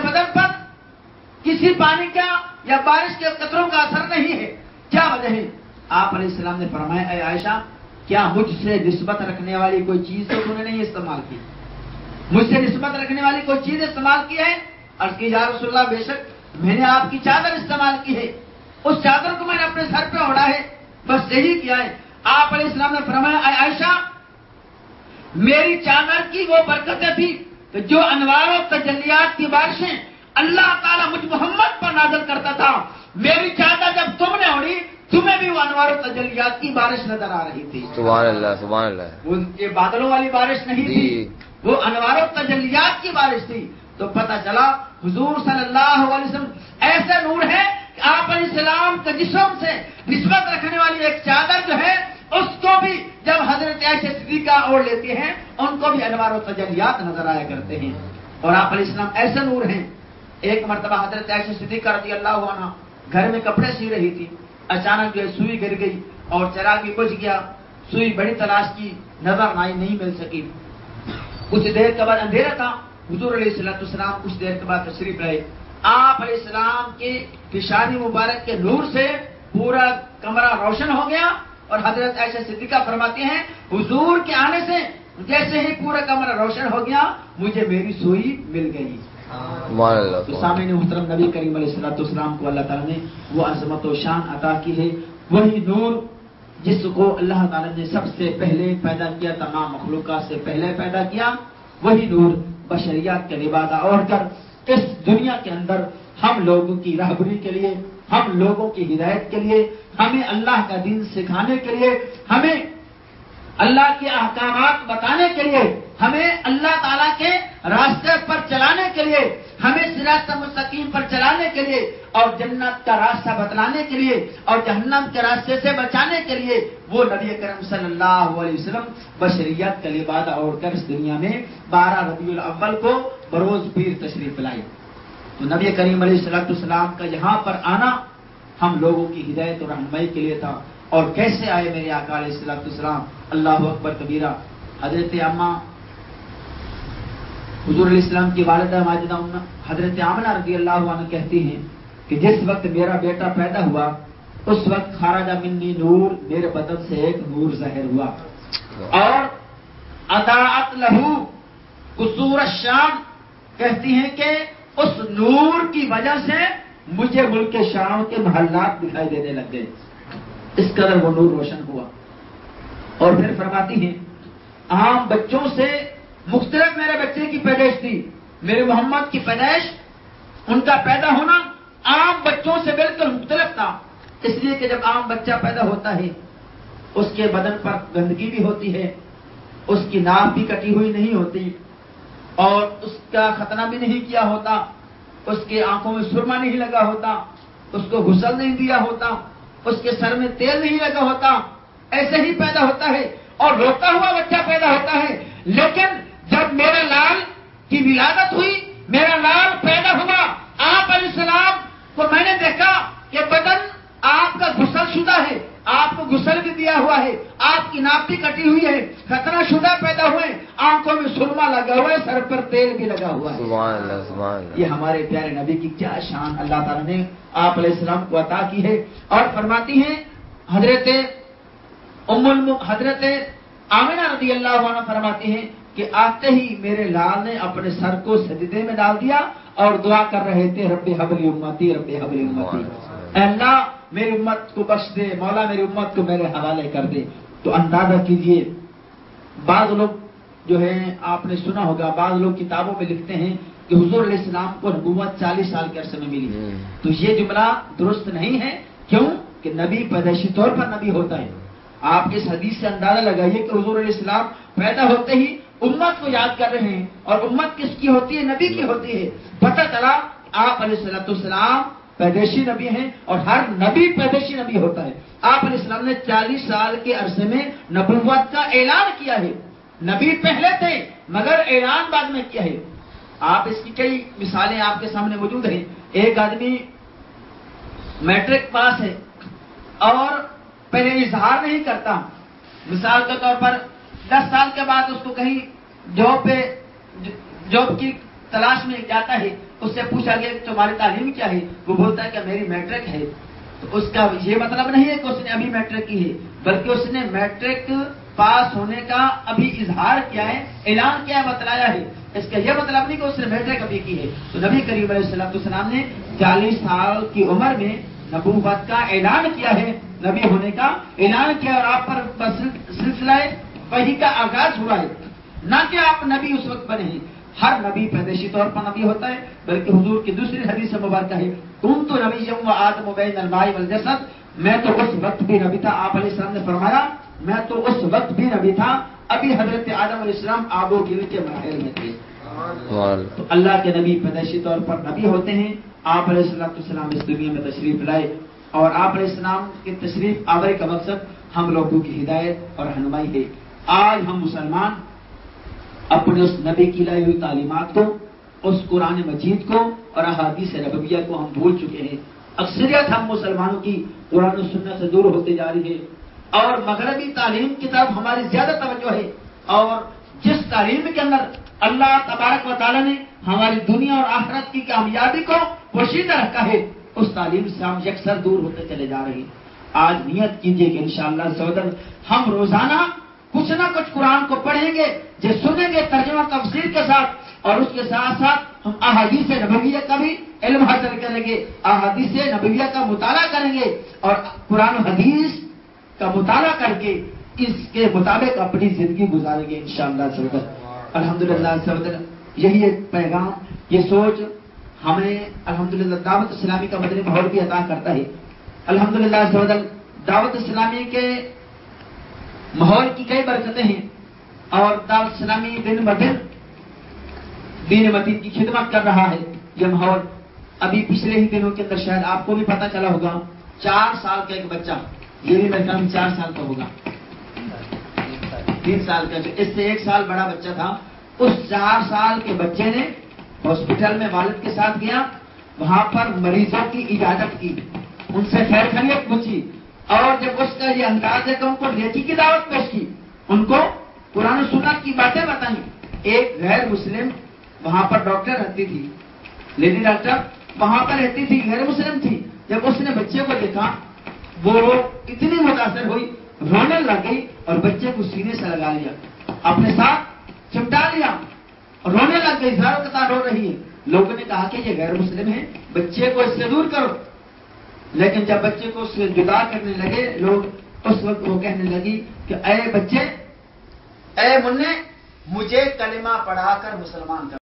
بدن پر کسی پانی کا یا بارش کے قطروں کا اثر نہیں ہے. کیا وجہ ہے؟ آپ علیہ السلام نے فرمایا اے عائشہ کیا مجھ سے نسبت رکھنے والی کوئی چیز تو تم نے نہیں استعمال کی؟ مجھ سے نسبت رکھنے والی کوئی چیز استعمال کی ہے؟ عرض کی یا رسول اللہ بے شک میں نے آپ کی چادر استعمال کی ہے، اس چادر کو میں نے اپنے سر پہ اوڑھا ہے، بس یہی کیا ہے. آپ علیہ السلام نے فرمایا اے عائشہ میری چادر کی وہ برکتیں تھی کہ جو انوار و تجلیات کی بارشیں اللہ تعالیٰ مجھ محمد پر نازل کرتا تھا، میری چادر جب تم نے اوڑھی تمہیں بھی وہ انوار و تجلیات کی بارش نظر آ رہی تھی. سبحان اللہ سبحان اللہ. وہ یہ بادلوں والی بارش نہیں تھی، وہ انوار و تجلیات کی بارش تھی. تو پتہ چلا حضور صلی اللہ علیہ وسلم ایسا نور ہے کہ آپ علیہ السلام کے جسم سے نسبت رکھنے والی ایک چادر جو ہے اس کو بھی جب حضرت عائشہ صدیقہ اوڑھ لیتی ہیں ان کو بھی انوار و تجلیات نظر آیا کرتے ہیں. اور آپ علیہ السلام ایسے نور ہیں. ایک مرتبہ حضرت عائشہ صدیقہ رضی اللہ عنہ گھر میں کپڑے سی رہی تھی، اچانک جو ہے سوئی گر گئی اور چراغ بھی بجھ گیا. سوئی بڑی تلاش کی، نظر نہیں مل سکی. کچھ دیر کے بعد اندھیرا تھا. حضور علیہ السلام کچھ دیر کے بعد تشریف لائے. آپ علیہ السلام کی پیشانی مبارک کے نور سے پورا کمرہ روشن ہو گیا اور حضرت عائشہ صدیقہ فرماتی ہیں حضور کے آنے سے جیسے ہی پورا کمرہ روشن ہو گیا مجھے میری سوئی مل گئی. تو سامنے محترم نبی کریم علیہ السلام کو اللہ تعالیٰ نے وہ عظمت و شان عطا کی ہے. وہی نور جس کو اللہ تعالیٰ نے سب سے پہلے پیدا کیا، تمام مخلوقات سے پہلے پیدا کیا، وہی نور بشریات کے لبادہ اوڑھ کر اس دنیا کے اندر ہم لوگوں کی رہبری کے لیے، ہم لوگوں کی ہدایت کے لیے، ہمیں اللہ کا دین سکھانے کے لیے، ہمیں اللہ کے احکامات بتانے کے لیے، ہمیں اللہ تعالیٰ کے راستے پر چلانے کے لیے، ہمیں صراط مستقیم پر چلانے کے لیے اور جنت کا راستہ بتلانے کے لیے اور جہنم کے راستے سے بچانے کے لیے وہ نبی کریم صلی اللہ علیہ وسلم بشریت کا لبادہ اوڑھ کر اس دنیا میں 12 ربیع الاول کو بروز پیر تشریف لائے. تو نبی کریم علیہ السلام کا یہاں پر آنا ہم لوگوں کی ہدایت اور رہنمائی کے لیے تھا. اور کیسے آئے میرے آقا علیہ السلام؟ اللہ اکبر کبیرہ. حضرت اماں حضور علیہ السلام کی والدہ ماجدہ حضرت آمنہ رضی اللہ عنہ کہتی ہیں کہ جس وقت میرا بیٹا پیدا ہوا اس وقت خرج منی نور، میرے بدن سے ایک نور ظاہر ہوا اور اضاءت لہو قصور الشام، کہتی ہیں کہ اس نور کی وجہ سے مجھے ملک شام کے محلات دکھائی دینے لگ گئے. اس قدر وہ نور روشن ہوا. اور پھر فرماتی ہیں عام بچوں سے مختلف میرے بچے کی پیدائش تھی. میرے محمد کی پیدائش، ان کا پیدا ہونا عام بچوں سے بالکل مختلف تھا. اس لیے کہ جب عام بچہ پیدا ہوتا ہے اس کے بدن پر گندگی بھی ہوتی ہے، اس کی ناک بھی کٹی ہوئی نہیں ہوتی اور اس کا ختنہ بھی نہیں کیا ہوتا، اس کے آنکھوں میں سرما نہیں لگا ہوتا، اس کو غسل نہیں دیا ہوتا، اس کے سر میں تیل نہیں لگا ہوتا. ایسے ہی پیدا ہوتا ہے اور روتا ہوا بچہ پیدا ہوتا ہے. لیکن جب میرے لال کی ولادت ہوئی، میرا لال پیدا ہوا، آپ علیہ السلام کو میں نے دیکھا کہ بدن آپ کا غسل شدہ ہے، آپ کو غسل بھی دیا ہوا ہے، آپ کی ناک بھی کٹی ہوئی ہے، ختنہ شدہ پیدا ہوئے، آنکھوں میں سرما لگا ہوا ہے، سر پر تیل بھی لگا ہوا ہے. سبحان اللہ سبحان اللہ. یہ ہمارے پیارے نبی کی کیا شان اللہ تعالیٰ نے آپ علیہ السلام کو عطا کی ہے. اور فرماتی ہیں حضرت آمنہ رضی اللہ عنہ فرماتی ہیں کہ آتے ہی میرے لال نے اپنے سر کو سجدے میں ڈال دیا اور دعا کر رہے تھے رب حبلی امتی، رب حبلی امتی، اے اللہ میری امت کو بخش دے، مولا میری امت کو میرے حوالے کر دے. تو اندازہ کیجئے بعض لوگ جو ہے آپ نے سنا ہوگا، بعض لوگ کتابوں میں لکھتے ہیں کہ حضور علیہ السلام کو نبوت 40 سال کے عرصے میں ملی. تو یہ جملہ درست نہیں ہے. کیوں کہ نبی پیدائشی طور پر نبی ہوتا ہے. آپ اس حدیث سے اندازہ لگائیے کہ حضور علیہ السلام پیدا ہوتے ہی امت کو یاد کر رہے ہیں اور امت کس کی ہوتی ہے؟ نبی کی ہوتی ہے. پتہ چلا آپ علیہ السلام پیدائشی نبی ہیں اور ہر نبی پیدائشی نبی ہوتا ہے. آپ علیہ السلام نے 40 سال کے عرصے میں نبوت کا اعلان کیا ہے. نبی پہلے تھے مگر اعلان بعد میں کیا ہے. آپ اس کی کئی مثالیں آپ کے سامنے موجود ہیں. ایک آدمی میٹرک پاس ہے اور پہلے اظہار نہیں کرتا. مثال کے طور پر 10 سال کے بعد اس کو کہیں جاب کی تلاش میں جاتا ہے اس سے پوچھا گیا کہ تمہاری تعلیم کیا ہے؟ وہ بولتا ہے کہ میری میٹرک ہے. تو اس کا یہ مطلب نہیں ہے کہ اس نے ابھی میٹرک کی ہے، بلکہ اس نے میٹرک پاس ہونے کا ابھی اظہار کیا ہے، اعلان کیا ہے، بتلایا ہے. اس کا یہ مطلب نہیں کہ اس نے میٹرک ابھی کی ہے. تو نبی کریم علیہ السلام نے 40 سال کی عمر میں نبوت کا اعلان کیا ہے، نبی ہونے کا اعلان کیا، اور آپ پر سلسلہ وحی کا آغاز ہوا ہے. نہ کہ آپ نبی اس وقت بنے ہیں. ہر نبی پیدائشی طور پر نبی ہوتا ہے، بلکہ حضور کی دوسری حدیث مبارکہ ہے کنت نبیا وآدم بین الماء والجسد، میں تو اس وقت بھی نبی تھا. آپ علیہ السلام نے فرمایا میں تو اس وقت بھی نبی تھا، ابھی حضرت آدم علیہ السلام آب و گل کے مراحل میں تھے. تو اللہ کے نبی پیدائشی طور پر نبی ہوتے ہیں. آپ علیہ السلام اس دنیا میں تشریف لائے، اور آپ علیہ السلام کی تشریف آوری کا مقصد ہم لوگوں کی ہدایت اور رہنمائی ہے. آج ہم مسلمان اپنے اس نبی کی لائی ہوئی تعلیمات کو، اس قرآن مجید کو اور احادیث نبویہ کو ہم بھول چکے ہیں. اکثریت ہم مسلمانوں کی قرآن و سنت سے دور ہوتے جا رہی ہے، اور مغربی تعلیم کی طرف ہماری زیادہ توجہ ہے. اور جس تعلیم کے اندر اللہ تبارک و تعالیٰ نے ہماری دنیا اور آخرت کی کامیابی کو پوشیدہ رکھا ہے، اس تعلیم سے ہم یکسر دور ہوتے چلے جا رہے ہیں. آج نیت کیجیے کہ انشاءاللہ عزوجل ہم روزانہ کچھ نہ کچھ قرآن کو پڑھیں گے، جو سنیں گے ترجمہ تفسیر کے ساتھ، اور اس کے ساتھ ساتھ ہم احادیث نبویہ کا بھی علم حاصل کریں گے، احادیث نبویہ کا مطالعہ کریں گے، اور قرآن و حدیث کا مطالعہ کر کے اس کے مطابق اپنی زندگی گزاریں گے انشاءاللہ عزوجل. الحمدللہ عزوجل یہی ایک پیغام، یہ سوچ ہمیں الحمدللہ دعوت اسلامی کا مدنی ماحول بھی عطا کرتا ہے. الحمدللہ عزوجل دعوت اسلامی کے ماحول کی کئی برکتیں ہیں، اور دعوت اسلامی دن بدن دین متین کی خدمت کر رہا ہے. یہ ماحول ابھی پچھلے ہی دنوں کے اندر شاید آپ کو بھی پتہ چلا ہوگا، 4 سال کا ایک بچہ، یہ بھی میرے خیال میں 4 سال کا ہوگا، 3 سال کا، جو اس سے 1 سال بڑا بچہ تھا، اس 4 سال کے بچے نے ہاسپٹل میں والد کے ساتھ گیا، وہاں پر مریضوں کی عیادت کی، ان سے خیر خیریت پوچھی، اور جب اس کا یہ انداز ہے کہ ان کو نیکی کی دعوت پیش کی، ان کو قرآن و سنت کی باتیں بتائیں. ایک غیر مسلم وہاں پر ڈاکٹر رہتی تھی، لیڈی ڈاکٹر وہاں پر رہتی تھی، غیر مسلم تھی. جب اس نے بچے کو دیکھا وہ اتنی متاثر ہوئی، رونے لگ گئی، اور بچے کو سینے سے لگا لیا، اپنے ساتھ چمٹا لیا، اور رونے لگ گئی، زاروں قطار رو رہی ہے. لوگوں نے کہا کہ یہ غیر مسلم ہے، بچے کو اس سے دور کرو. لیکن جب بچے کو اس سے جدا کرنے لگے لوگ، اس وقت وہ کہنے لگی کہ اے بچے، اے منع، مجھے کلمہ پڑھا کر مسلمان کر.